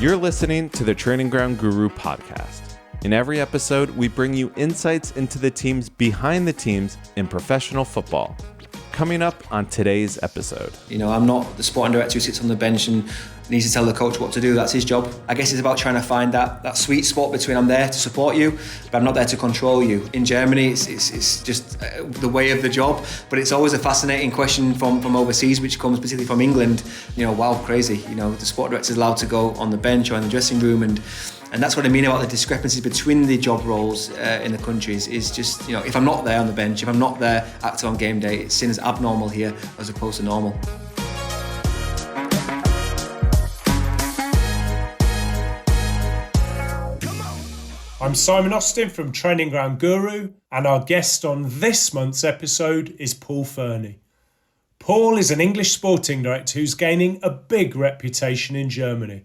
You're listening to the Training Ground Guru podcast. In every episode, we bring you insights into the teams behind the teams in professional football. Coming up on today's episode. I'm not the sporting director who sits on the bench and needs to tell the coach what to do. That's his job. I guess it's about trying to find that sweet spot between I'm there to support you, but I'm not there to control you. In Germany, it's just the way of the job, but it's always a fascinating question from overseas, which comes particularly from England. Wow, crazy. The sport director is allowed to go on the bench or in the dressing room, and that's what I mean about the discrepancies between the job roles in the countries. Is just, if I'm not there on the bench, if I'm not there active on game day, it's seen as abnormal here as opposed to normal. I'm Simon Austin from Training Ground Guru, and our guest on this month's episode is Paul Fernie. Paul is an English sporting director who's gaining a big reputation in Germany.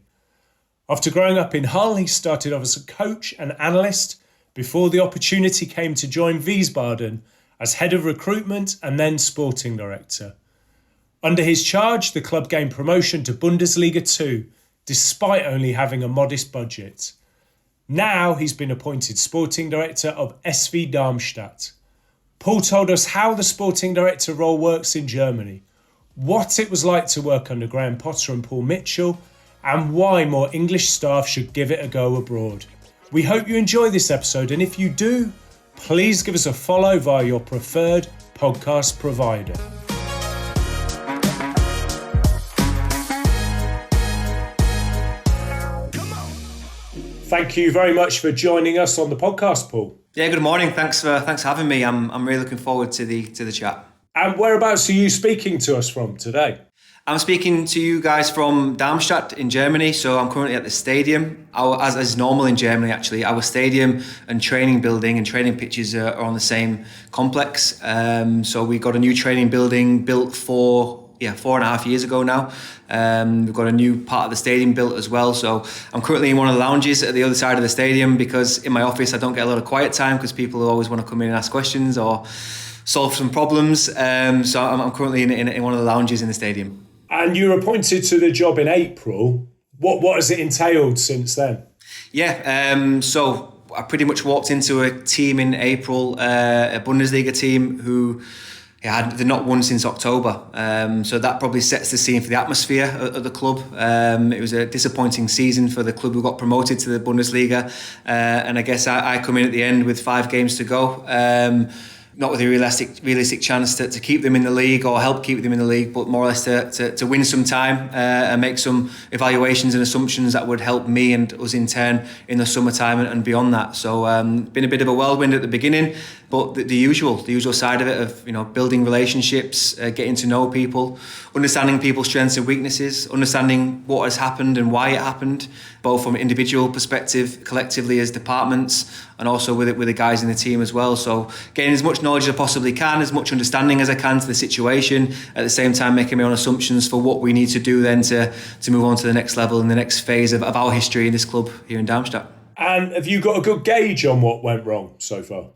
After growing up in Hull, he started off as a coach and analyst before the opportunity came to join Wiesbaden as Head of Recruitment and then sporting director. Under his charge, the club gained promotion to Bundesliga 2, despite only having a modest budget. Now he's been appointed sporting director of SV Darmstadt. Paul told us how the sporting director role works in Germany, what it was like to work under Graham Potter and Paul Mitchell, and why more English staff should give it a go abroad. We hope you enjoy this episode, and if you do, please give us a follow via your preferred podcast provider. Thank you very much for joining us on the podcast, Paul. Yeah, good morning. Thanks for having me. I'm really looking forward to the chat. And whereabouts are you speaking to us from today? I'm speaking to you guys from Darmstadt in Germany. So I'm currently at the stadium. As is normal in Germany, actually, our stadium and training building and training pitches are on the same complex. So we got a new training building built 4.5 years ago now. We've got a new part of the stadium built as well. So I'm currently in one of the lounges at the other side of the stadium because in my office I don't get a lot of quiet time because people always want to come in and ask questions or solve some problems. So I'm currently in one of the lounges in the stadium. And you were appointed to the job in April. What has it entailed since then? So I pretty much walked into a team in April, a Bundesliga team who they've not won since October. So that probably sets the scene for the atmosphere at the club. It was a disappointing season for the club who got promoted to the Bundesliga. And I guess I come in at the end with 5 games to go. Not with a realistic chance to keep them in the league or help keep them in the league, but more or less to win some time and make some evaluations and assumptions that would help me and us in turn in the summertime and beyond that. So been a bit of a whirlwind at the beginning, but the usual side of it of building relationships, getting to know people, understanding people's strengths and weaknesses, understanding what has happened and why it happened, both from an individual perspective, collectively as departments, and also with the guys in the team as well. So getting as much knowledge as I possibly can, as much understanding as I can to the situation, at the same time making my own assumptions for what we need to do then to move on to the next level and the next phase of our history in this club here in Darmstadt. And have you got a good gauge on what went wrong so far?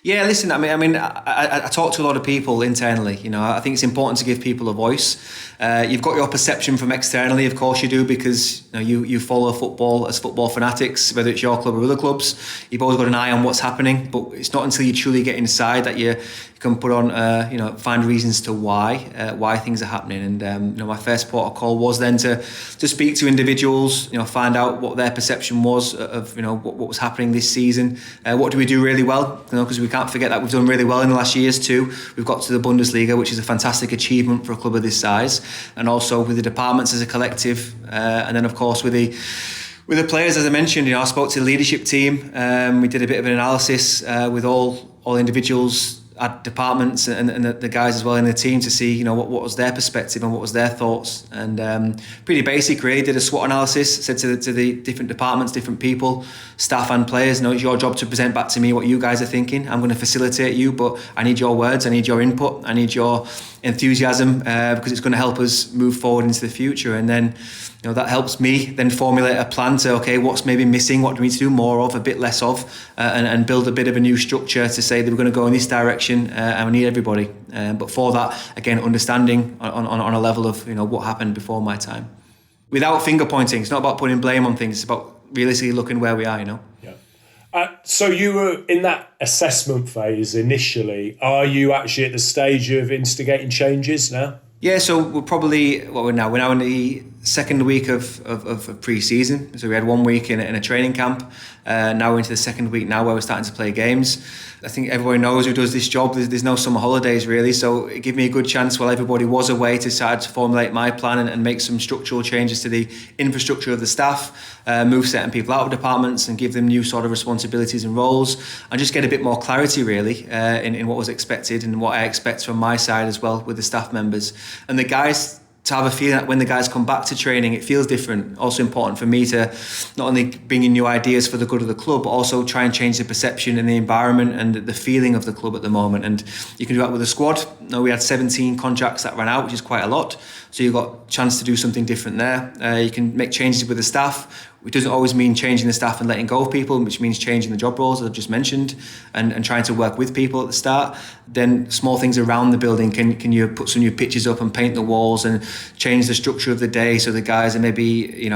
Yeah, listen, I talk to a lot of people internally. I think it's important to give people a voice. You've got your perception from externally, of course you do, because you follow football as football fanatics, whether it's your club or other clubs. You've always got an eye on what's happening, but it's not until you truly get inside that you can put on, find reasons to why things are happening. And my first port of call was then to speak to individuals, find out what their perception was of what was happening this season. What do we do really well? Because we can't forget that we've done really well in the last years too. We've got to the Bundesliga, which is a fantastic achievement for a club of this size, and also with the departments as a collective, and then of course with the players, as I mentioned. I spoke to the leadership team. We did a bit of an analysis with all individuals at departments and the guys as well in the team to see what was their perspective and what was their thoughts, and pretty basic really. Did a SWOT analysis, said to the different departments, different people, staff and players, it's your job to present back to me what you guys are thinking. I'm going to facilitate you, but I need your words, I need your input, I need your enthusiasm, because it's going to help us move forward into the future. And then that helps me then formulate a plan to, okay, what's maybe missing, what do we need to do more of, a bit less of, and build a bit of a new structure to say that we're going to go in this direction, and we need everybody. But for that, again, understanding on a level of what happened before my time. without finger pointing. It's not about putting blame on things. It's about realistically looking where we are, you know. Yeah. So you were in that assessment phase initially. Are you actually at the stage of instigating changes now? Yeah, so we're now in the second week of pre-season. So we had 1 week in a training camp. Now we're into the second week now where we're starting to play games. I think everybody knows who does this job. There's no summer holidays really, so it gave me a good chance while everybody was away to start to formulate my plan and make some structural changes to the infrastructure of the staff, move certain people out of departments and give them new sort of responsibilities and roles, and just get a bit more clarity really in what was expected and what I expect from my side as well with the staff members. And the guys, to have a feeling that when the guys come back to training, it feels different. Also important for me to not only bring in new ideas for the good of the club, but also try and change the perception and the environment and the feeling of the club at the moment. And you can do that with a squad. Now we had 17 contracts that ran out, which is quite a lot. So you've got a chance to do something different there. You can make changes with the staff, which doesn't always mean changing the staff and letting go of people, which means changing the job roles, as I've just mentioned, and trying to work with people at the start. Then small things around the building. Can you put some new pictures up and paint the walls and change the structure of the day so the guys are maybe,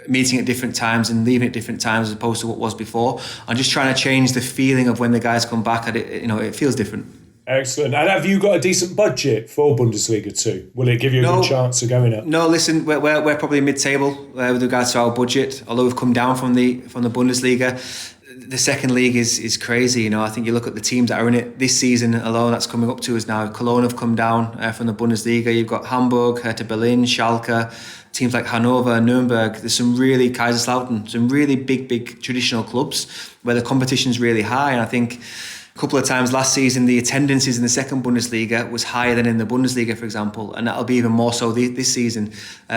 meeting at different times and leaving at different times as opposed to what was before. I'm just trying to change the feeling of when the guys come back. It feels different. Excellent. And have you got a decent budget for Bundesliga 2? Will it give you a good chance of going up? No, listen, we're probably mid-table with regards to our budget, although we've come down from the Bundesliga. The second league is crazy. I think you look at the teams that are in it this season alone, that's coming up to us now. Cologne have come down from the Bundesliga. You've got Hamburg, Hertha Berlin, Schalke, teams like Hanover, Nuremberg. There's some really, Kaiserslautern, some really big traditional clubs where the competition's really high. And I think a couple of times last season, the attendances in the second Bundesliga was higher than in the Bundesliga, for example, and that'll be even more so this season.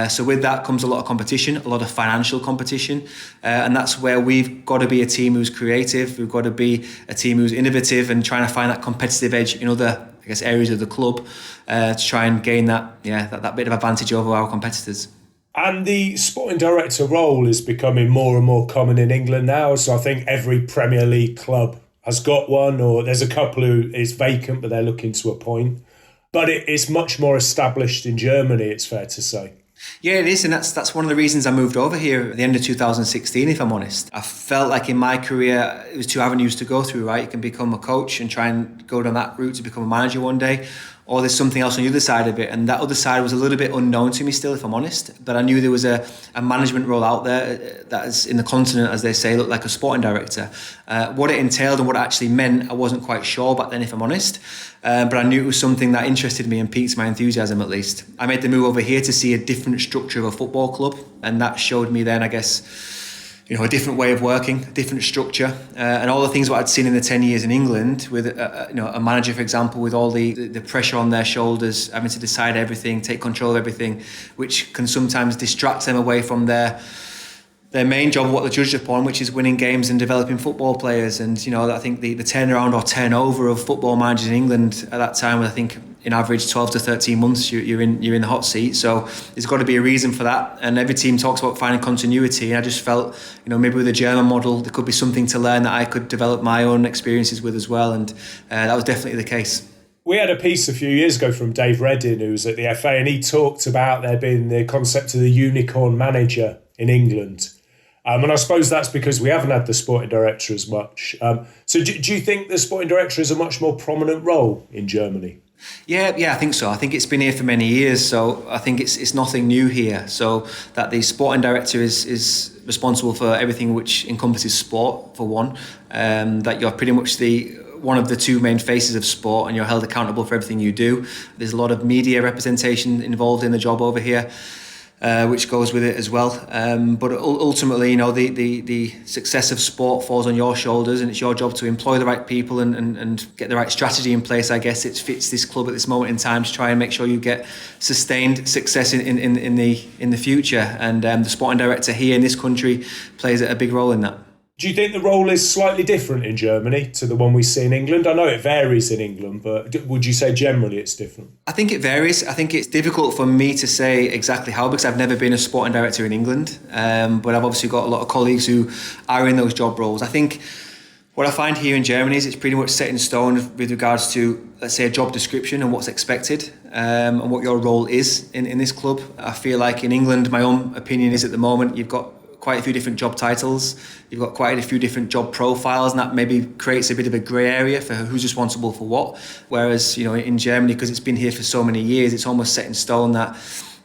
So with that comes a lot of competition, a lot of financial competition, and that's where we've got to be a team who's creative. We've got to be a team who's innovative and trying to find that competitive edge in other, areas of the club to try and gain that bit of advantage over our competitors. And the sporting director role is becoming more and more common in England now. So I think every Premier League club has got one, or there's a couple who is vacant, but they're looking to appoint. But it's much more established in Germany, it's fair to say. Yeah, it is, and that's one of the reasons I moved over here at the end of 2016, if I'm honest. I felt like in my career, it was two avenues to go through, right? You can become a coach and try and go down that route to become a manager one day, or there's something else on the other side of it. And that other side was a little bit unknown to me still, if I'm honest. But I knew there was a management role out there that is in the continent, as they say, looked like a sporting director. What it entailed and what it actually meant, I wasn't quite sure back then, if I'm honest. But I knew it was something that interested me and piqued my enthusiasm, at least. I made the move over here to see a different structure of a football club. And that showed me then, a different way of working, a different structure, and all the things what I'd seen in the 10 years in England with a manager, for example, with all the pressure on their shoulders, having to decide everything, take control of everything, which can sometimes distract them away from their main job, what they're judged upon, which is winning games and developing football players. And I think the turnaround or turnover of football managers in England at that time was, I think, in average 12 to 13 months you're in the hot seat. So there's got to be a reason for that. And every team talks about finding continuity. And I just felt, maybe with the German model, there could be something to learn that I could develop my own experiences with as well. And that was definitely the case. We had a piece a few years ago from Dave Redding, who was at the FA, and he talked about there being the concept of the unicorn manager in England. And I suppose that's because we haven't had the sporting director as much. So do you think the sporting director is a much more prominent role in Germany? Yeah, I think so. I think it's been here for many years, so I think it's nothing new here. So that the sporting director is responsible for everything which encompasses sport, for one. That you're pretty much one of the two main faces of sport, and you're held accountable for everything you do. There's a lot of media representation involved in the job over here, which goes with it as well. But ultimately, the success of sport falls on your shoulders, and it's your job to employ the right people and get the right strategy in place. I guess it fits this club at this moment in time to try and make sure you get sustained success in the future. And the sporting director here in this country plays a big role in that. Do you think the role is slightly different in Germany to the one we see in England? I know it varies in England, but would you say generally it's different? I think it varies. I think it's difficult for me to say exactly how, because I've never been a sporting director in England, but I've obviously got a lot of colleagues who are in those job roles. I think what I find here in Germany is it's pretty much set in stone with regards to, let's say, a job description and what's expected. and what your role is in this club. I feel like in England, my own opinion is at the moment, you've got quite a few different job titles, you've got quite a few different job profiles, and that maybe creates a bit of a grey area for who's responsible for what. Whereas, in Germany, because it's been here for so many years, it's almost set in stone that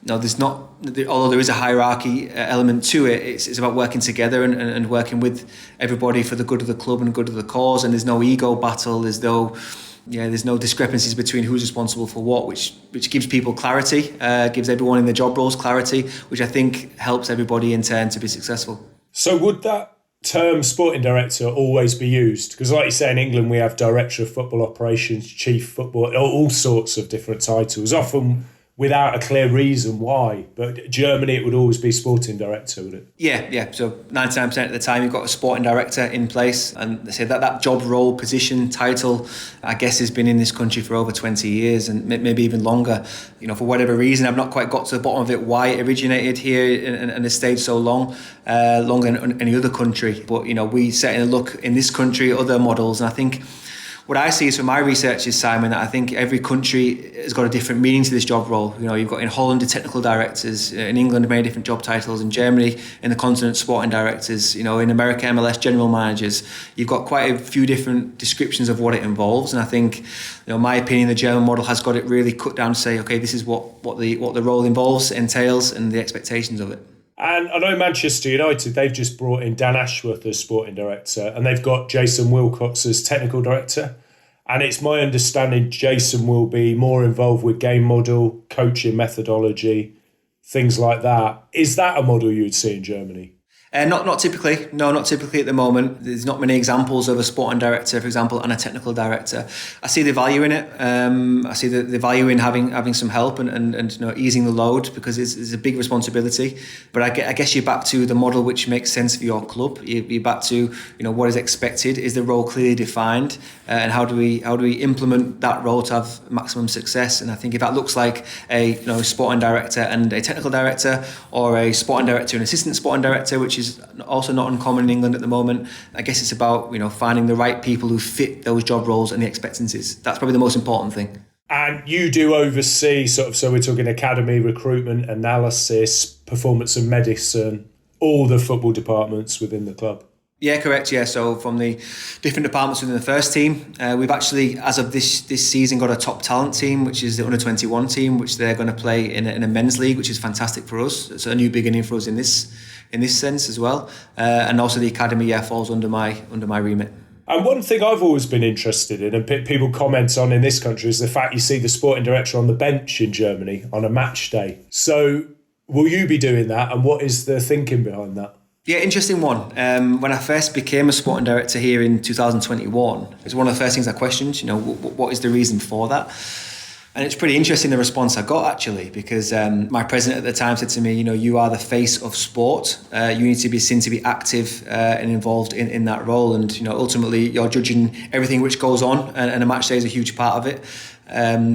there's not, although there is a hierarchy element to it, it's about working together and working with everybody for the good of the club and good of the cause, and there's no ego battle, there's no discrepancies between who's responsible for what, which gives people clarity, gives everyone in the job roles clarity, which I think helps everybody in turn to be successful. So would that term sporting director always be used? Because like you say, in England we have director of football operations, chief football, all sorts of different titles, often without a clear reason why. But Germany, it would always be sporting director, would it? Yeah. So 99% of the time, you've got a sporting director in place, and they say that job role, position, title, I guess, has been in this country for over 20 years and maybe even longer. For whatever reason, I've not quite got to the bottom of it, why it originated here and has stayed so long, longer than any other country. But we certainly look in this country at other models, and I think what I see is from my research is, Simon, that I think every country has got a different meaning to this job role. You've got in Holland the technical directors, in England many different job titles, in Germany in the continent sporting directors, in America MLS general managers. You've got quite a few different descriptions of what it involves, and I think, my opinion, the German model has got it really cut down to say, okay, this is what the role involves, entails, and the expectations of it. And I know Manchester United, they've just brought in Dan Ashworth as sporting director, and they've got Jason Wilcox as technical director. And it's my understanding Jason will be more involved with game model, coaching methodology, things like that. Is that a model you'd see in Germany? Not typically. No, not typically at the moment. There's not many examples of a sporting director, for example, and a technical director. I see the value in it. I see the value in having some help and easing the load, because it's a big responsibility. But I guess you're back to the model which makes sense for your club. You're back to what is expected. Is the role clearly defined, and how do we implement that role to have maximum success? And I think if that looks like a sporting director and a technical director, or a sporting director and assistant sporting director, which is also not uncommon in England at the moment, I guess it's about finding the right people who fit those job roles and the expectancies. That's probably the most important thing. And you do oversee so we're talking academy, recruitment, analysis, performance and medicine, all the football departments within the club. Yeah, correct. Yeah, so from the different departments within the first team, we've actually, as of this season, got a top talent team, which is the under-21 team, which they're going to play in a men's league, which is fantastic for us. It's a new beginning for us in this sense as well. And also the academy, falls under my remit. And one thing I've always been interested in, and people comment on in this country, is the fact you see the sporting director on the bench in Germany on a match day. So will you be doing that, and what is the thinking behind that? Yeah, interesting one. When I first became a sporting director here in 2021, it was one of the first things I questioned, what is the reason for that? And it's pretty interesting, the response I got, actually, because my president at the time said to me, you are the face of sport. You need to be seen to be active and involved in that role. And, ultimately you're judging everything which goes on, and a match day is a huge part of it.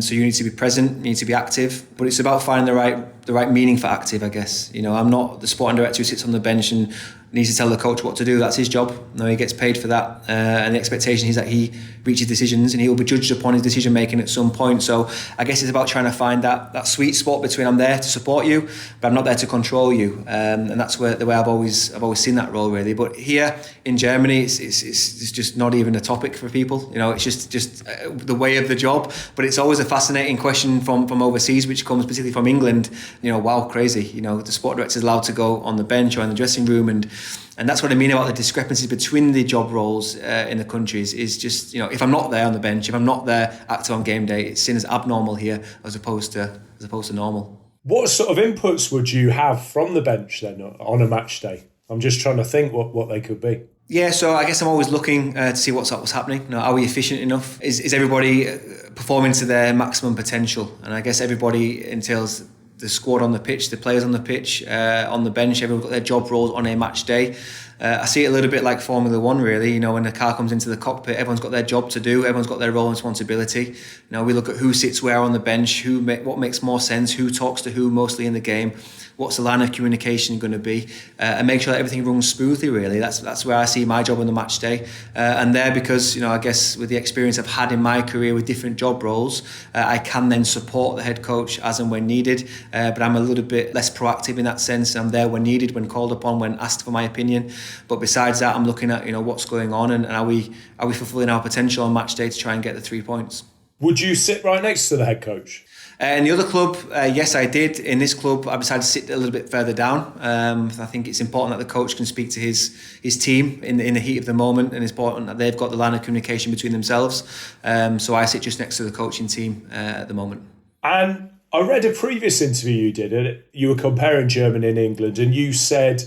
So you need to be present, you need to be active, but it's about finding the right meaning for active, I guess. I'm not the sporting director who sits on the bench and needs to tell the coach what to do. That's his job. No, he gets paid for that, and the expectation is that he reaches decisions, and he will be judged upon his decision making at some point. So I guess it's about trying to find that sweet spot between, I'm there to support you, but I'm not there to control you, and that's the way I've always seen that role, really. But here in Germany, it's just not even a topic for people. It's just the way of the job. But it's always a fascinating question from overseas, which comes particularly from England. Wow, crazy. The sport director is allowed to go on the bench or in the dressing room, and that's what I mean about the discrepancies between the job roles in the countries. Is just, if I'm not there on the bench, if I'm not there active on game day, it's seen as abnormal here as opposed to normal. What sort of inputs would you have from the bench then on a match day? I'm just trying to think what they could be. Yeah, so I guess I'm always looking to see what's happening. Are we efficient enough? Is everybody performing to their maximum potential? And I guess everybody entails the squad on the pitch, the players on the pitch, on the bench. Everyone's got their job roles on a match day. I see it a little bit like Formula One, really. You know, when the car comes into the cockpit, everyone's got their job to do, everyone's got their role and responsibility. You know, we look at who sits where on the bench, what makes more sense, who talks to who mostly in the game, what's the line of communication going to be, and make sure that everything runs smoothly, really. That's where I see my job on the match day. And there, because, you know, I guess with the experience I've had in my career with different job roles, I can then support the head coach as and when needed, but I'm a little bit less proactive in that sense. I'm there when needed, when called upon, when asked for my opinion. But besides that, I'm looking at, you know, what's going on and are we fulfilling our potential on match day to try and get the 3 points. Would you sit right next to the head coach? In the other club, yes, I did. In this club, I decided to sit a little bit further down. I think it's important that the coach can speak to his team in the heat of the moment, and it's important that they've got the line of communication between themselves. So I sit just next to the coaching team at the moment. And I read a previous interview you did, and you were comparing Germany and England, and you said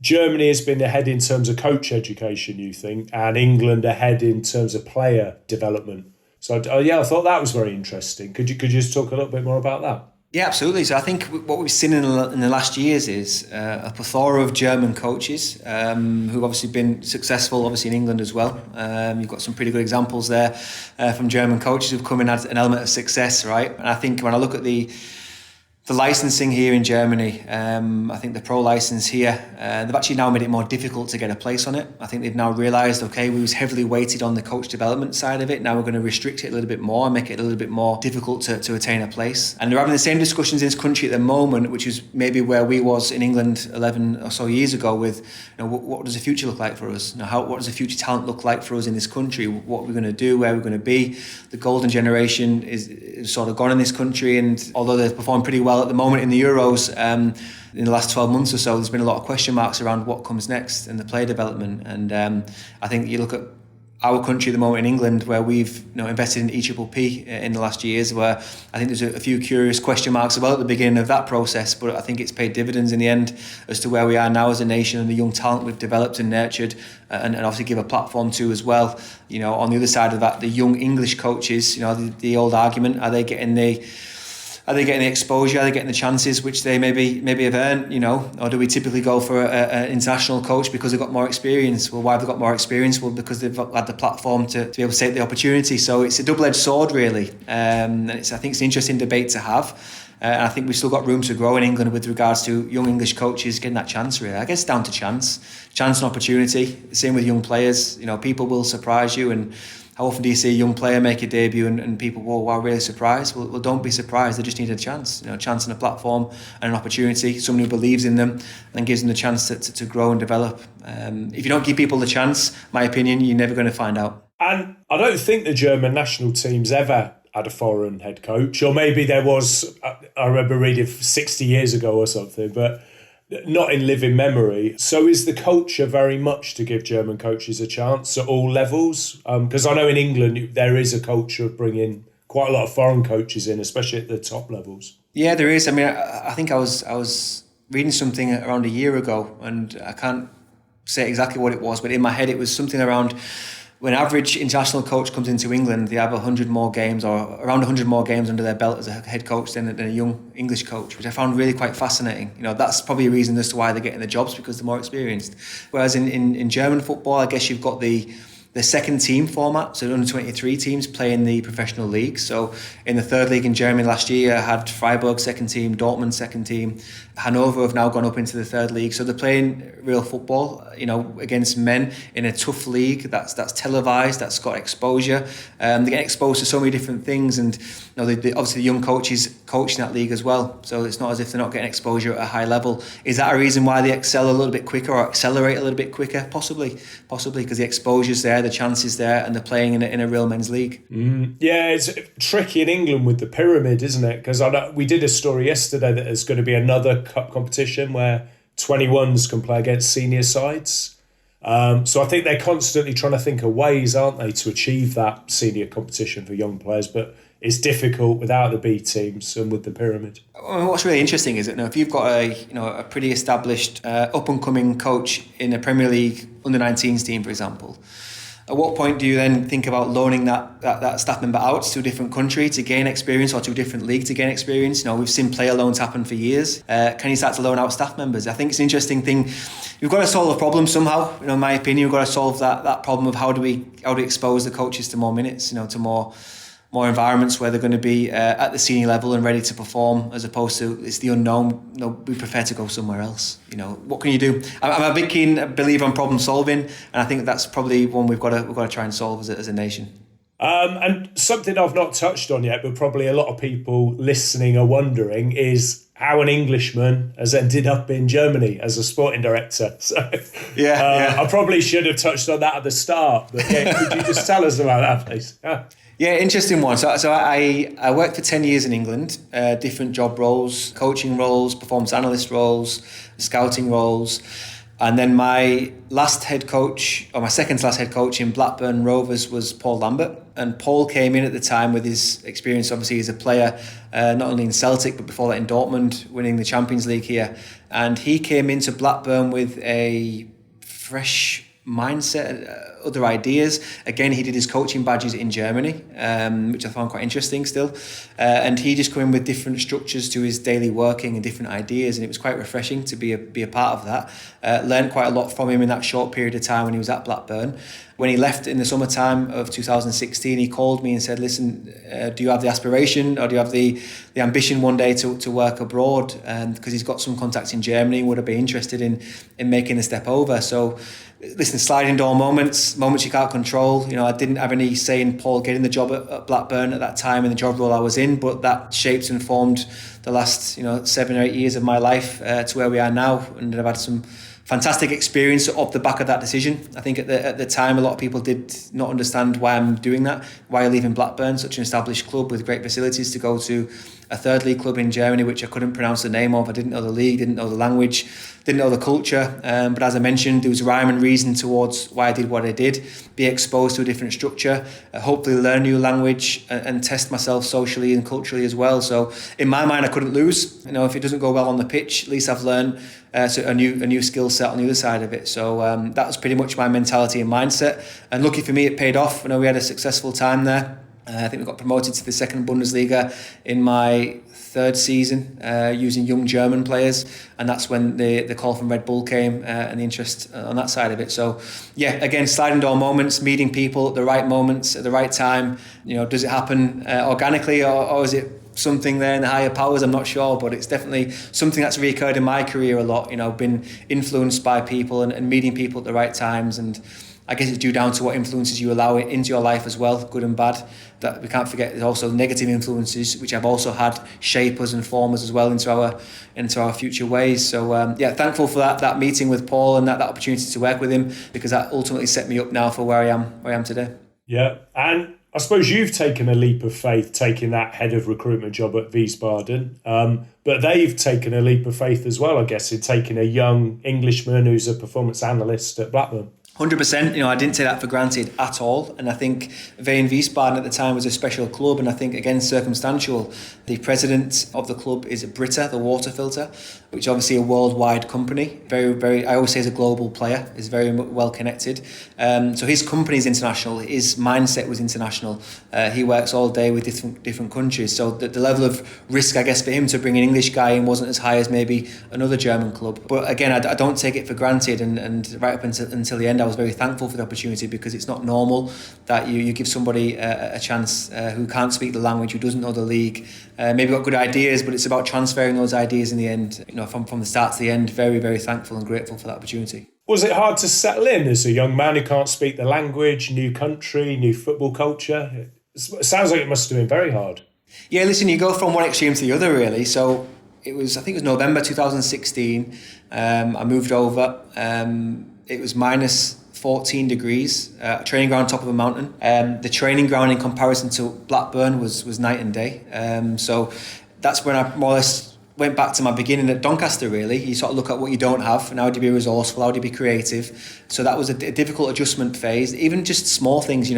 Germany has been ahead in terms of coach education, you think, and England ahead in terms of player development. So, I thought that was very interesting. Could you just talk a little bit more about that? Yeah, absolutely. So I think what we've seen in the last years is a plethora of German coaches who've obviously been successful, obviously in England as well. You've got some pretty good examples there from German coaches who've come in as an element of success, right? And I think when I look at the licensing here in Germany, I think the pro license here, they've actually now made it more difficult to get a place on it. I think they've now realised, okay, we was heavily weighted on the coach development side of it. Now we're going to restrict it a little bit more and make it a little bit more difficult to attain a place. And they're having the same discussions in this country at the moment, which is maybe where we was in England 11 or so years ago with, you know, what does the future look like for us? You know, what does the future talent look like for us in this country? What we're going to do, where we're going to be. The golden generation is sort of gone in this country, and although they've performed pretty well at the moment in the Euros, in the last 12 months or so, there's been a lot of question marks around what comes next in the player development. And I think you look at our country at the moment in England, where we've, you know, invested in EPPP in the last years, where I think there's a few curious question marks as well at the beginning of that process, but I think it's paid dividends in the end as to where we are now as a nation and the young talent we've developed and nurtured, and obviously give a platform to as well. You know, on the other side of that, the young English coaches, you know, the old argument, are they getting the exposure? Are they getting the chances which they maybe have earned, you know? Or do we typically go for an international coach because they've got more experience? Well, why have they got more experience? Well, because they've had the platform to be able to take the opportunity. So it's a double-edged sword, really. And I think it's an interesting debate to have. And I think we've still got room to grow in England with regards to young English coaches getting that chance, really. I guess down to chance and opportunity. Same with young players. You know, people will surprise you, and how often do you see a young player make a debut and people, whoa, wow, really surprised? Well, don't be surprised. They just need a chance, you know, a chance and a platform and an opportunity, someone who believes in them and gives them the chance to grow and develop. If you don't give people the chance, my opinion, you're never going to find out. And I don't think the German national team's ever had a foreign head coach, or maybe there was, I remember reading 60 years ago or something, but not in living memory. So is the culture very much to give German coaches a chance at all levels? Because I know in England there is a culture of bringing quite a lot of foreign coaches in, especially at the top levels. Yeah, there is. I mean, I think I was reading something around a year ago, and I can't say exactly what it was, but in my head it was something around, when an average international coach comes into England, they have 100 more games, or around 100 more games under their belt as a head coach than a young English coach, which I found really quite fascinating. You know, that's probably a reason as to why they're getting the jobs, because they're more experienced. Whereas in German football, I guess you've got the second team format, so under 23 teams play in the professional league. So in the third league in Germany last year, I had Freiburg second team, Dortmund second team, Hanover have now gone up into the third league. So they're playing real football, you know, against men in a tough league that's televised, that's got exposure. They get exposed to so many different things, and you know, obviously the young coaches coach in that league as well. So it's not as if they're not getting exposure at a high level. Is that a reason why they excel a little bit quicker or accelerate a little bit quicker? Possibly, because the exposure's there, the chances there, and they're playing in a real men's league. Yeah, it's tricky in England with the pyramid, isn't it? Because we did a story yesterday that there's going to be another cup competition where 21s can play against senior sides. So I think they're constantly trying to think of ways, aren't they, to achieve that senior competition for young players. But it's difficult without the B teams and with the pyramid. What's really interesting is that, you know, if you've got a pretty established up and coming coach in a Premier League under-19s team, for example, At what point do you then think about loaning that staff member out to a different country to gain experience, or to a different league to gain experience? We've seen player loans happen for years. Can you start to loan out staff members? I think it's an interesting thing. We've got to solve a problem somehow. In my opinion, we've got to solve that problem of how do we expose the coaches to more minutes, to more environments where they're going to be at the senior level and ready to perform, as opposed to it's the unknown. We prefer to go somewhere else. What can you do? I'm a big keen believer on problem solving, and I think that's probably one we've got to try and solve as a nation. And something I've not touched on yet, but probably a lot of people listening are wondering, is how an Englishman has ended up in Germany as a sporting director. So I probably should have touched on that at the start, but could you just tell us about that, please? Yeah, interesting one. So I worked for 10 years in England, different job roles, coaching roles, performance analyst roles, scouting roles. And then my second to last head coach in Blackburn Rovers was Paul Lambert. And Paul came in at the time with his experience, obviously, as a player, not only in Celtic, but before that in Dortmund, winning the Champions League here. And he came into Blackburn with a fresh mindset, other ideas. Again, he did his coaching badges in Germany, which I found quite interesting still. And he just came in with different structures to his daily working and different ideas, and it was quite refreshing to be a part of that. Learned quite a lot from him in that short period of time when he was at Blackburn. When he left in the summertime of 2016, he called me and said, listen, do you have the aspiration, or do you have the ambition one day to work abroad? Because he's got some contacts in Germany and would be interested in making the step over. So listen, sliding door moments you can't control. I didn't have any say in Paul getting the job at Blackburn at that time in the job role I was in, but that shaped and formed the last 7 or 8 years of my life to where we are now. And I've had some fantastic experience off the back of that decision. I think at the time a lot of people did not understand why I'm doing that, why I'm leaving Blackburn, such an established club with great facilities, to go to a third league club in Germany, which I couldn't pronounce the name of. I didn't know the league, didn't know the language, didn't know the culture. But as I mentioned, there was rhyme and reason towards why I did what I did, be exposed to a different structure, hopefully learn a new language and test myself socially and culturally as well. So in my mind, I couldn't lose. If it doesn't go well on the pitch, at least I've learned a new skill set on the other side of it. So that was pretty much my mentality and mindset. And lucky for me, it paid off. We had a successful time there. I think we got promoted to the second Bundesliga in my third season using young German players, and that's when the call from Red Bull came and the interest on that side of it. So yeah, again, sliding door moments, meeting people at the right moments at the right time. Does it happen organically, or is it something there in the higher powers? I'm not sure, but it's definitely something that's reoccurred in my career a lot. Been influenced by people and meeting people at the right times, and I guess it's due down to what influences you allow into your life as well, good and bad. That we can't forget, there's also negative influences which I've also had shape us and form us as well into our future ways. So thankful for that meeting with Paul and that opportunity to work with him, because that ultimately set me up now for where I am today. Yeah, and I suppose you've taken a leap of faith taking that head of recruitment job at Wiesbaden, but they've taken a leap of faith as well, I guess, in taking a young Englishman who's a performance analyst at Blackburn. 100%. I didn't take that for granted at all. And I think Wien Wiesbaden at the time was a special club. And I think, again, circumstantial. The president of the club is Brita, the water filter, which is obviously a worldwide company. Very, very, I always say is a global player, is very well connected. So his company is international. His mindset was international. He works all day with different countries. So the level of risk, I guess, for him to bring an English guy in wasn't as high as maybe another German club. But again, I don't take it for granted. And right up until the end, I was very thankful for the opportunity, because it's not normal that you give somebody a chance who can't speak the language, who doesn't know the league, maybe got good ideas, but it's about transferring those ideas in the end. From the start to the end, very, very thankful and grateful for that opportunity. Was it hard to settle in as a young man who can't speak the language, new country, new football culture? It sounds like it must have been very hard. Yeah, listen, you go from one extreme to the other, really. So I think it was November 2016. I moved over. It was minus 14 degrees, training ground on top of a mountain. The training ground in comparison to Blackburn was night and day. So that's when I more or less went back to my beginning at Doncaster, really. You sort of look at what you don't have, and how do you be resourceful, how do you be creative. So that was a difficult adjustment phase. Even just small things,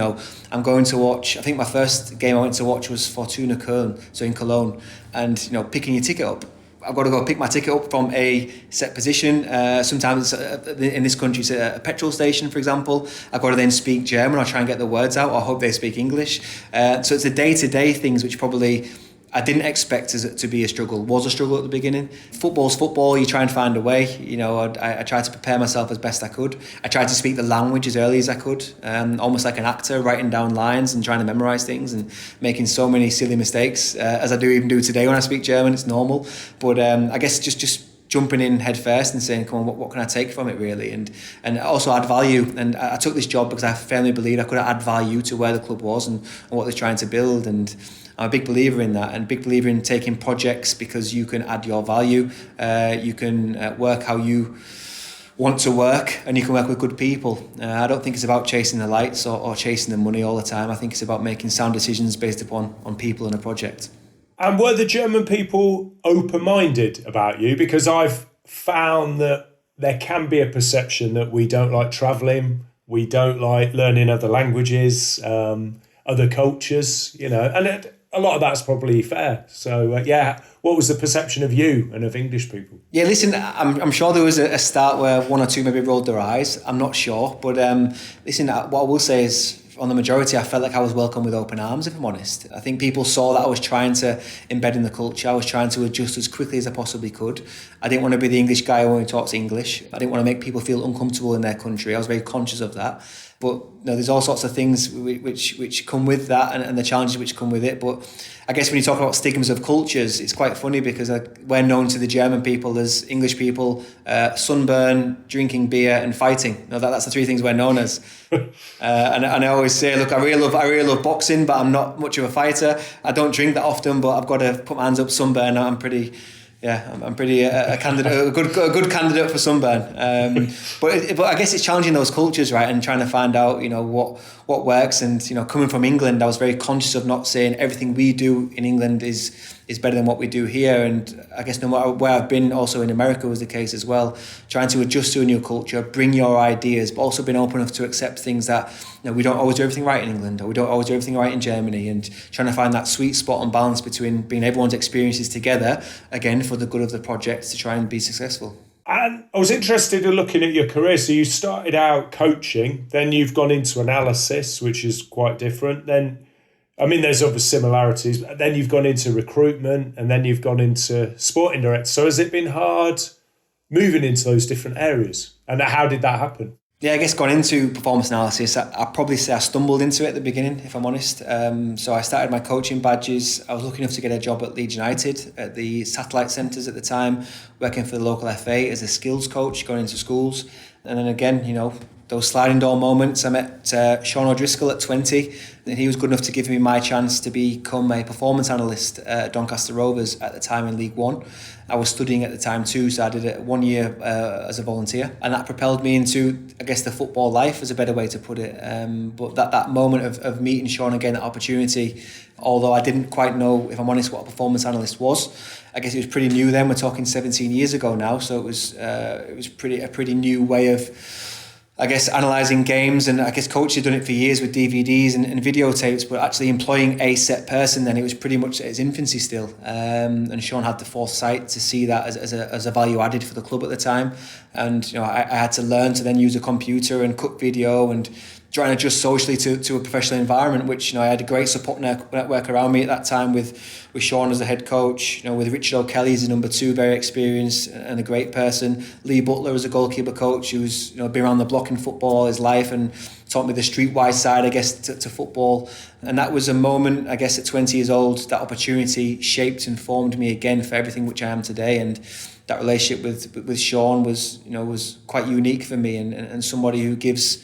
I'm going to watch, I think my first game I went to watch was Fortuna Köln, so in Cologne, and picking your ticket up. I've got to go pick my ticket up from a set position. Sometimes in this country, it's a petrol station, for example. I've got to then speak German or try and get the words out, or hope they speak English. So it's the day-to-day things which probably I didn't expect it to be a struggle. Was a struggle at the beginning. Football's football. You try and find a way. I tried to prepare myself as best I could. I tried to speak the language as early as I could, almost like an actor, writing down lines and trying to memorise things and making so many silly mistakes, as I even do today when I speak German. It's normal, but I guess just jumping in head first and saying, come on, what can I take from it really? And also add value. And I took this job because I firmly believed I could add value to where the club was and what they're trying to build. And I'm a big believer in that, and big believer in taking projects because you can add your value. You can work how you want to work, and you can work with good people. I don't think it's about chasing the lights or chasing the money all the time. I think it's about making sound decisions based upon people and a project. And were the German people open-minded about you? Because I've found that there can be a perception that we don't like travelling, we don't like learning other languages, other cultures, and a lot of that's probably fair. So, what was the perception of you and of English people? Yeah, listen, I'm sure there was a start where one or two maybe rolled their eyes. I'm not sure. But listen, what I will say is, on the majority, I felt like I was welcomed with open arms, if I'm honest. I think people saw that I was trying to embed in the culture. I was trying to adjust as quickly as I possibly could. I didn't want to be the English guy who only talks English. I didn't want to make people feel uncomfortable in their country. I was very conscious of that. But there's all sorts of things which come with that, and the challenges which come with it. But I guess when you talk about stigmas of cultures, it's quite funny because we're known to the German people as English people, sunburn, drinking beer, and fighting. That's the three things we're known as. And I always say, look, I really love boxing, but I'm not much of a fighter. I don't drink that often, but I've got to put my hands up. Sunburn, I'm pretty a candidate, a good candidate for sunburn. But I guess it's challenging those cultures, right, and trying to find out, what works. And coming from England, I was very conscious of not saying everything we do in England is better than what we do here. And I guess no matter where I've been, also in America was the case as well. Trying to adjust to a new culture, bring your ideas, but also being open enough to accept things that we don't always do everything right in England, or we don't always do everything right in Germany, and trying to find that sweet spot and balance between bringing everyone's experiences together, again, for the good of the project to try and be successful. And I was interested in looking at your career. So you started out coaching, then you've gone into analysis, which is quite different. Then, there's other similarities, but then you've gone into recruitment, and then you've gone into sporting director. So has it been hard moving into those different areas? And how did that happen? Yeah, I guess going into performance analysis, I'd probably say I stumbled into it at the beginning, if I'm honest. So I started my coaching badges. I was lucky enough to get a job at Leeds United at the satellite centres at the time, working for the local FA as a skills coach, going into schools. And then again, those sliding door moments. I met Sean O'Driscoll at 20, and he was good enough to give me my chance to become a performance analyst at Doncaster Rovers at the time in League One. I was studying at the time too, so I did it 1 year as a volunteer, and that propelled me into, I guess, the football life is a better way to put it. But that moment of meeting Sean again, that opportunity, although I didn't quite know, if I'm honest, what a performance analyst was. I guess it was pretty new then. We're talking 17 years ago now, so it was a pretty new way of, I guess, analysing games. And I guess coaches had done it for years with DVDs and videotapes, but actually employing a set person, then it was pretty much at its infancy still. And Sean had the foresight to see that as a value added for the club at the time. And I had to learn to then use a computer and cut video and try and adjust socially to a professional environment, which I had a great support network around me at that time with Sean as the head coach, with Richard O'Kelly as the number 2, very experienced and a great person. Lee Butler as a goalkeeper coach who's been around the block in football all his life and taught me the streetwise side, I guess, to football. And that was a moment, I guess, at 20 years old, that opportunity shaped and formed me again for everything which I am today. And that relationship with Sean was quite unique for me, and somebody who gives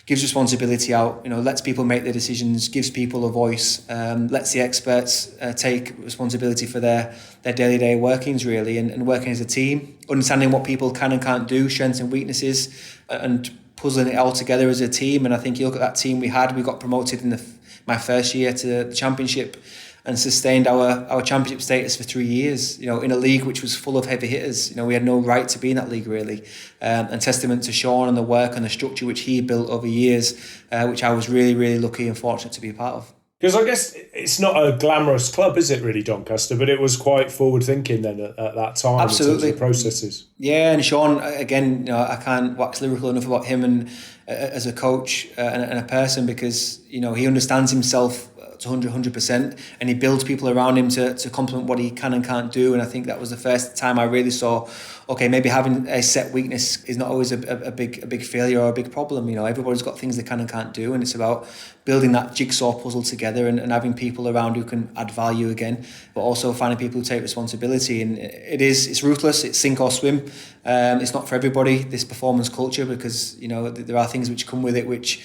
responsibility out, lets people make their decisions, gives people a voice, lets the experts take responsibility for their day-to-day workings, really, and working as a team, understanding what people can and can't do, strengths and weaknesses, and puzzling it all together as a team. And I think you look at that team we got promoted in my first year to the Championship, and sustained our championship status for 3 years, in a league which was full of heavy hitters. We had no right to be in that league, really. And testament to Sean and the work and the structure which he built over years, which I was really, really lucky and fortunate to be a part of. Because I guess it's not a glamorous club, is it really, Doncaster? But it was quite forward-thinking then at that time. Absolutely. In terms of processes. Yeah, and Sean, again, I can't wax lyrical enough about him and as a coach and a person, because he understands himself to 100%, and he builds people around him to complement what he can and can't do. And I think that was the first time I really saw, okay, maybe having a set weakness is not always a big failure or a big problem. Everybody's got things they can and can't do, and it's about building that jigsaw puzzle together and having people around who can add value again, but also finding people who take responsibility. And it's ruthless, it's sink or swim. It's not for everybody, this performance culture, because there are things which come with it which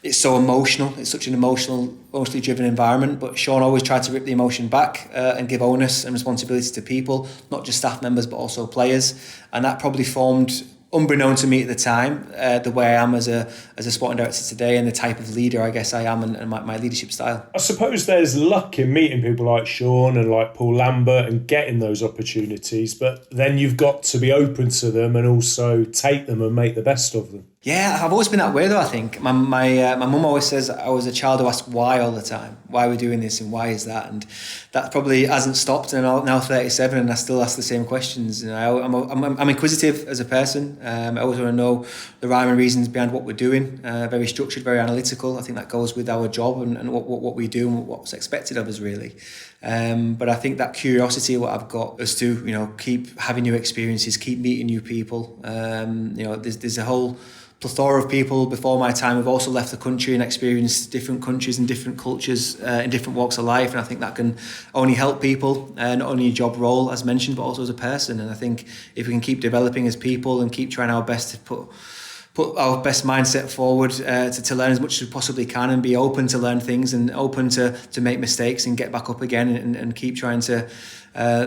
it's so emotional. It's such an emotionally driven environment. But Sean always tried to rip the emotion back and give onus and responsibility to people, not just staff members but also players. And that probably formed, unbeknown to me at the time, the way I am as a sporting director today, and the type of leader I guess I am, and my leadership style. I suppose there's luck in meeting people like Sean and like Paul Lambert and getting those opportunities, but then you've got to be open to them and also take them and make the best of them. Yeah, I've always been that way though, I think. My mum always says I was a child who asked why all the time. Why are we doing this and why is that? And that probably hasn't stopped, and I'm now 37 and I still ask the same questions. I'm inquisitive as a person. I always want to know the rhyme and reasons behind what we're doing. Very structured, very analytical. I think that goes with our job and what we do and what's expected of us, really. But I think that curiosity, what I've got, is to keep having new experiences, keep meeting new people. There's a whole plethora of people before my time who've also left the country and experienced different countries and different cultures in different walks of life, and I think that can only help people, not only a job role as mentioned, but also as a person. And I think if we can keep developing as people and keep trying our best to put our best mindset forward to learn as much as we possibly can, and be open to learn things and open to make mistakes and get back up again and keep trying to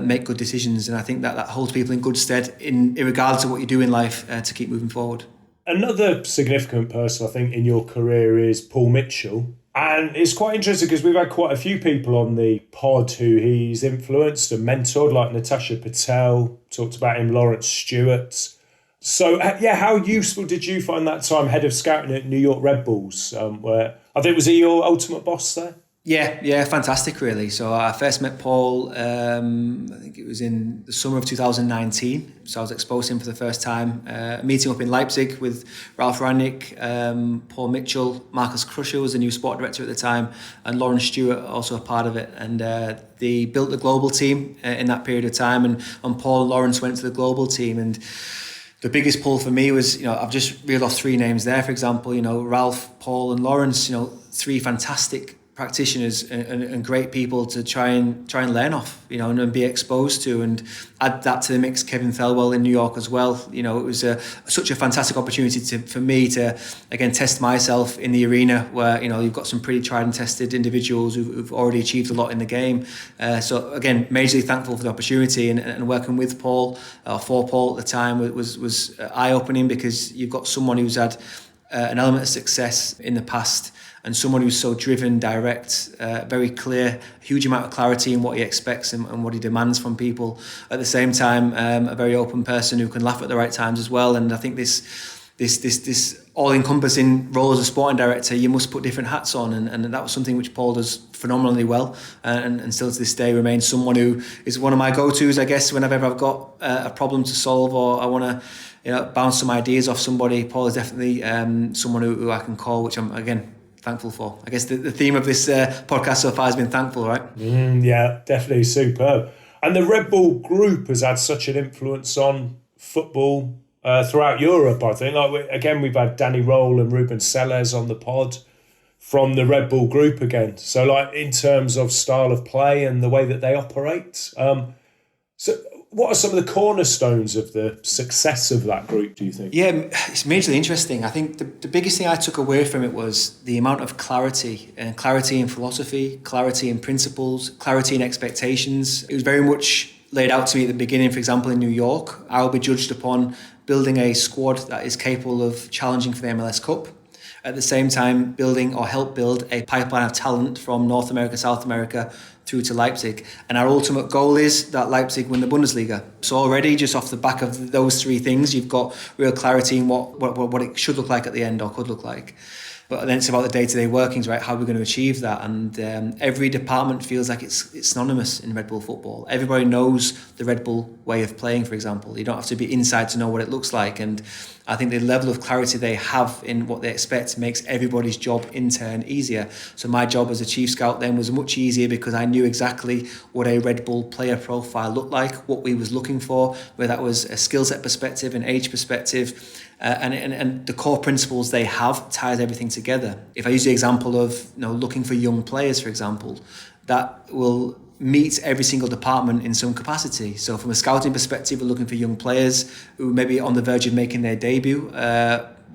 make good decisions. And I think that holds people in good stead in regardless of what you do in life to keep moving forward. Another significant person, I think, in your career is Paul Mitchell. And it's quite interesting because we've had quite a few people on the pod who he's influenced and mentored, like Natasha Patel, talked about him, Lawrence Stewart. So, how useful did you find that time head of scouting at New York Red Bulls, where I think, was he your ultimate boss there? Yeah, fantastic, really. So I first met Paul, I think it was in the summer of 2019. So I was exposed to him for the first time, meeting up in Leipzig with Ralph Rangnick, Paul Mitchell, Marcus Crusher was the new sport director at the time, and Lawrence Stewart also a part of it. And they built the global team in that period of time, and Paul and Lawrence went to the global team. And the biggest pull for me was, I've just reeled off three names there, for example, Ralph, Paul and Lawrence, three fantastic practitioners and great people to try and learn off, and be exposed to, and add that to the mix. Kevin Thelwell in New York as well. It was such a fantastic opportunity for me to again test myself in the arena where you've got some pretty tried and tested individuals who've already achieved a lot in the game. So again, majorly thankful for the opportunity, and working with Paul for Paul at the time was eye-opening, because you've got someone who's had an element of success in the past, and someone who's so driven, direct, very clear, huge amount of clarity in what he expects and what he demands from people. At the same time, a very open person who can laugh at the right times as well. And I think this all-encompassing role as a sporting director, you must put different hats on, and that was something which Paul does phenomenally well, and still to this day remains someone who is one of my go-tos, I guess, whenever I've got a problem to solve or I want to bounce some ideas off somebody. Paul is definitely someone who I can call, which I'm, again, thankful for. I guess the theme of this podcast so far has been thankful, right? Yeah, definitely superb. And the Red Bull group has had such an influence on football throughout Europe, I think. We've had Danny Roll and Ruben Selles on the pod from the Red Bull group again. So, in terms of style of play and the way that they operate. So what are some of the cornerstones of the success of that group, do you think? Yeah, it's majorly interesting. I think the biggest thing I took away from it was the amount of clarity in philosophy, clarity in principles, clarity in expectations. It was very much laid out to me at the beginning. For example, in New York, I will be judged upon building a squad that is capable of challenging for the MLS Cup. At the same time, building or help build a pipeline of talent from North America, South America, through to Leipzig. And our ultimate goal is that Leipzig win the Bundesliga. So already, just off the back of those three things, you've got real clarity in what it should look like at the end, or could look like. But then it's about the day-to-day workings, right? How are we going to achieve that? And every department feels like it's synonymous in Red Bull football. Everybody knows the Red Bull way of playing, for example. You don't have to be inside to know what it looks like. And I think the level of clarity they have in what they expect makes everybody's job in turn easier. So my job as a chief scout then was much easier because I knew exactly what a Red Bull player profile looked like, what we was looking for, whether that was a skill set perspective, an age perspective, and the core principles they have ties everything together. If I use the example of looking for young players, for example, that will meet every single department in some capacity. So from a scouting perspective, we're looking for young players who may be on the verge of making their debut,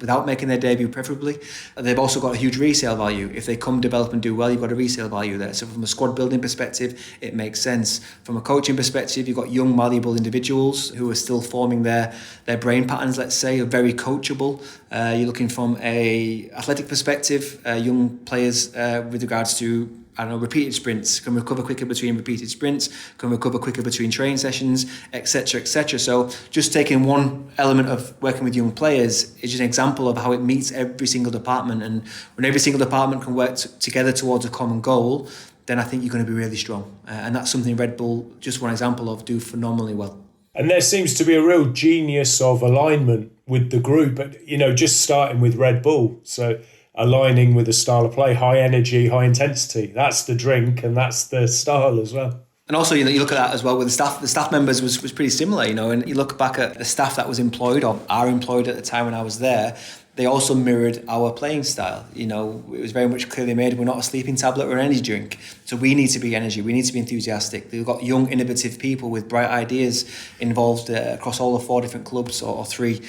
without making their debut preferably. They've also got a huge resale value. If they come, develop and do well, you've got a resale value there. So from a squad building perspective, it makes sense. From a coaching perspective, you've got young, malleable individuals who are still forming their brain patterns, let's say, are very coachable. You're looking from a athletic perspective, young players with regards to repeated sprints, can recover quicker between repeated sprints, can recover quicker between training sessions, etc., etc. So just taking one element of working with young players is just an example of how it meets every single department. And when every single department can work together towards a common goal, then I think you're going to be really strong. And that's something Red Bull, just one example of, do phenomenally well. And there seems to be a real genius of alignment with the group, just starting with Red Bull. So aligning with the style of play, high energy, high intensity. That's the drink and that's the style as well. And also, you look at that as well with the staff. The staff members was pretty similar, and you look back at the staff that was employed or are employed at the time when I was there. They also mirrored our playing style. It was very much clearly made. We're not a sleeping tablet or an energy drink. So we need to be energy. We need to be enthusiastic. We've got young, innovative people with bright ideas involved across all the 4 different clubs or 3,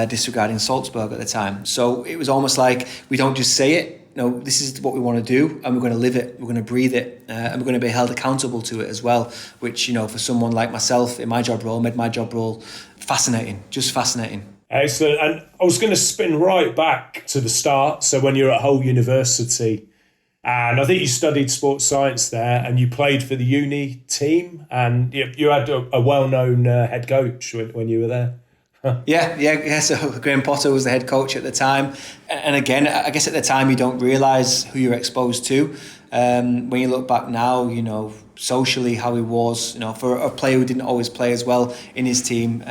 disregarding Salzburg at the time. So it was almost like we don't just say it. This is what we want to do, and we're going to live it. We're going to breathe it, and we're going to be held accountable to it as well. Which, for someone like myself in my job role, made my job role fascinating, just fascinating. Excellent. And I was going to spin right back to the start. So when you're at Hull University, and I think you studied sports science there, and you played for the uni team, and you had a well-known head coach when you were there. Yeah. So Graham Potter was the head coach at the time. And again, I guess at the time you don't realise who you're exposed to. When you look back now, socially how he was, for a player who didn't always play as well in his team.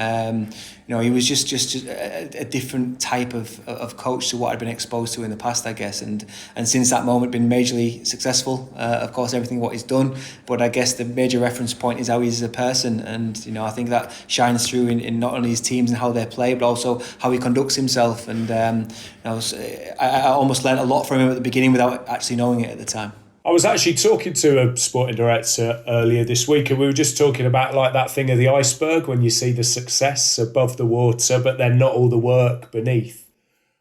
He was just a different type of coach to what I'd been exposed to in the past, I guess. And since that moment, been majorly successful. Of course, everything what he's done. But I guess the major reference point is how he is as a person. And, I think that shines through in not only his teams and how they play, but also how he conducts himself. And I almost learned a lot from him at the beginning without actually knowing it at the time. I was actually talking to a sporting director earlier this week, and we were just talking about like that thing of the iceberg when you see the success above the water, but then not all the work beneath.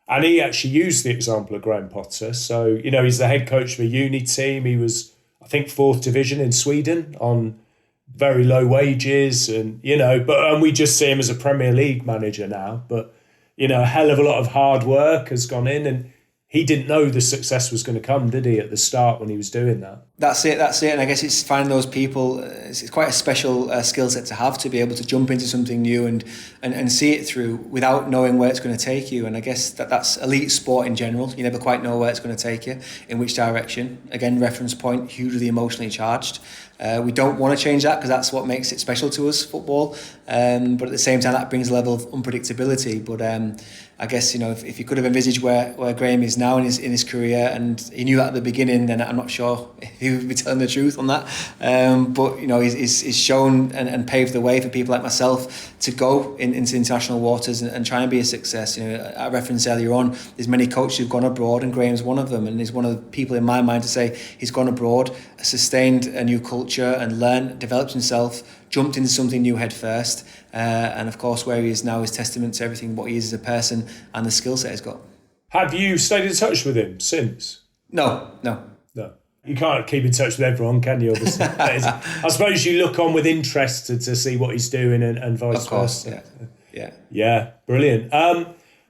And he actually used the example of Graham Potter. So, he's the head coach of a uni team. He was, I think, 4th division in Sweden on very low wages, and we just see him as a Premier League manager now. But a hell of a lot of hard work has gone in, and he didn't know the success was going to come, did he, at the start when he was doing that? That's it. And I guess it's finding those people, it's quite a special skill set to have, to be able to jump into something new and see it through without knowing where it's going to take you. And I guess that's elite sport in general. You never quite know where it's going to take you, in which direction. Again, reference point, hugely emotionally charged. We don't want to change that because that's what makes it special to us, football. But at the same time, that brings a level of unpredictability. But I guess, if you could have envisaged where Graham is now in his career, and he knew that at the beginning, then I'm not sure if he would be telling the truth on that. But he's shown and paved the way for people like myself to go into international waters and try and be a success. I referenced earlier on, there's many coaches who've gone abroad, and Graham's one of them, and he's one of the people in my mind to say he's gone abroad, sustained a new culture and learned, developed himself, jumped into something new head first, and of course where he is now is testament to everything what he is as a person and the skill set he's got. Have you stayed in touch with him since? No. You can't keep in touch with everyone, can you, obviously? I suppose you look on with interest to see what he's doing and vice versa. Yeah, brilliant.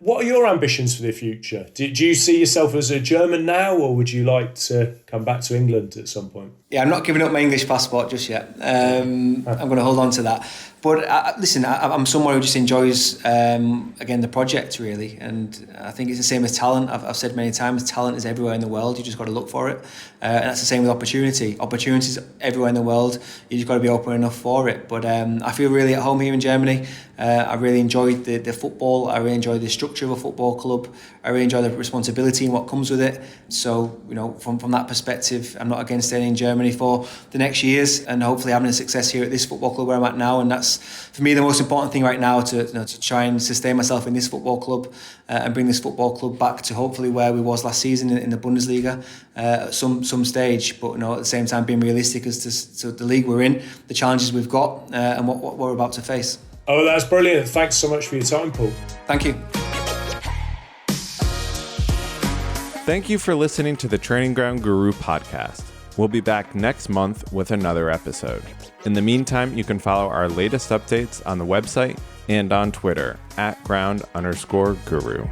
What are your ambitions for the future? Do you see yourself as a German now, or would you like to come back to England at some point? Yeah, I'm not giving up my English passport just yet. I'm going to hold on to that. But listen, I'm someone who just enjoys, again, the project really. And I think it's the same as talent. I've said many times, talent is everywhere in the world. You just got to look for it. And that's the same with opportunity. Opportunities everywhere in the world. You just got to be open enough for it. But I feel really at home here in Germany. I really enjoyed the football. I really enjoy the structure of a football club. I really enjoy the responsibility and what comes with it. So, from that perspective, I'm not against staying in Germany for the next years and hopefully having a success here at this football club where I'm at now. And that's, for me, the most important thing right now, to try and sustain myself in this football club and bring this football club back to hopefully where we was last season in the Bundesliga at some stage. But at the same time, being realistic as to the league we're in, the challenges we've got and what we're about to face. Oh, that's brilliant. Thanks so much for your time, Paul. Thank you. Thank you for listening to the Training Ground Guru podcast. We'll be back next month with another episode. In the meantime, you can follow our latest updates on the website and on Twitter @ground_guru.